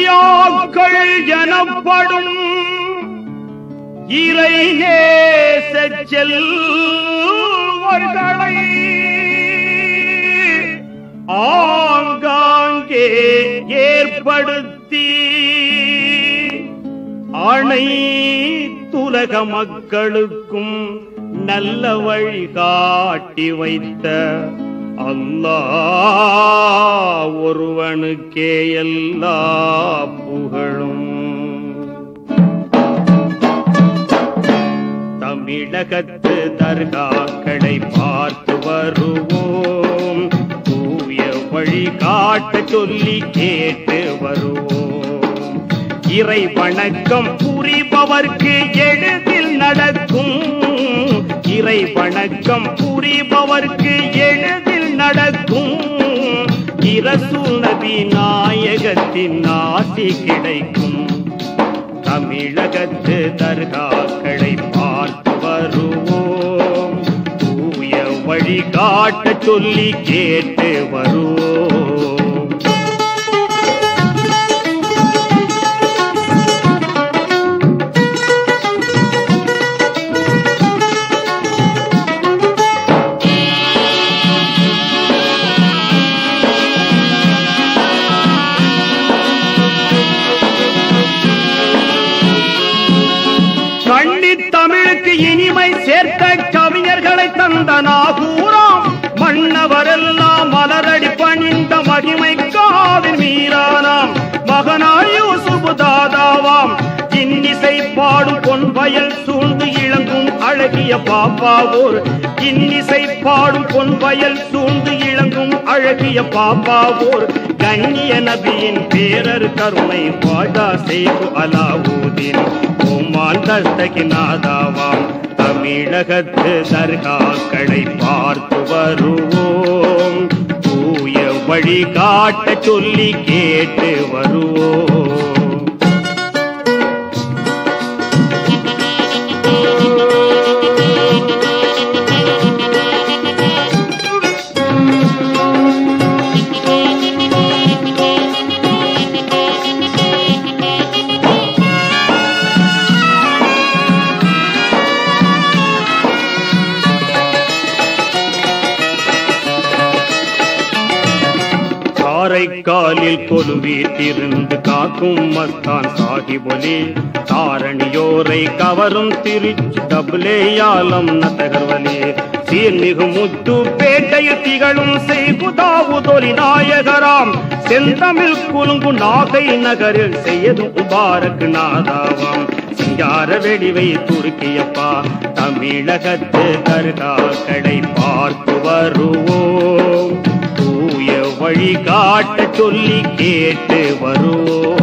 அவுலியாக்கள் எனப்படும் இறை நேச செல்வர்களை ஆங்காங்கே ஏற்படுத்தி அனைத்துலக மக்களுக்கும் நல்ல வழி காட்டி வைத்த அல்லாஹ் ஒருவனுக்கே எல்லா புகழும். தமிழகத்து தர்காக்களை பார்த்து வருவோம், தூய வழி காட்ட சொல்லி கேட்டு வருவோம். இறை வணக்கம் புரிபவர்க்கு எளிதில் நடக்கும், இறை வணக்கம் புரிபவர்க்கு எளிதில் நடக்கும். இரசூல் நபி நாயகத்தின் ஆசி கிடைக்கும். தமிழகத்து தர்காக்களை பார்த்து வருவோம், தூய வழி காட்ட சொல்லி கேட்டு வருவோம். தமிழுக்கு இனிமை சேர்த்த கவிஞர்களை தந்த நாகூராம், மன்னவரெல்லாம் மலரடி பணிந்த மகிமை காவின் மீறானாம். மகனாய் யூசுப் தாதாவாம், இன்னிசை பாடும் பொன் வயல் சூழ்ந்து இளங்கும் அழகிய பாப்பாவோர். இன்னிசை பாடும் பொன் வயல் சூழ்ந்து இளங்கும் அழகிய பாப்பாவோர். கண்ணிய நபியின் பேரர் கருணை வாழா செய்து அலாவுதீன் ஓமான் தஸ்தகிநாதாவாம். தமிழகத்து தர்காக்களை பார்த்து வருவோம், தூய வழி காட்ட சொல்லி கேட்டு வருவோம். காலில் கொலுவீட்டிருந்து காக்கும் மஸ்தான் சாஹிபொலி, தாரணியோரை கவரும் திருச்சி டபுலேயாலம் நத்தகர்வலி. சீர்மிகு முத்து பேட்டையில் திகழும் செய்குதாவுதொலி நாயகராம். செந்தமிழ் குலுங்கு நாகை நகரில் செய்யதும் முபாரக் நாதாவாம். சிங்கார வெடிவை துருக்கியப்பா, தமிழகத்து தர்காக்களை பார்த்து வருவோம், தூய வழி காட்ட சொல்லி கேட்டு வருவோம்.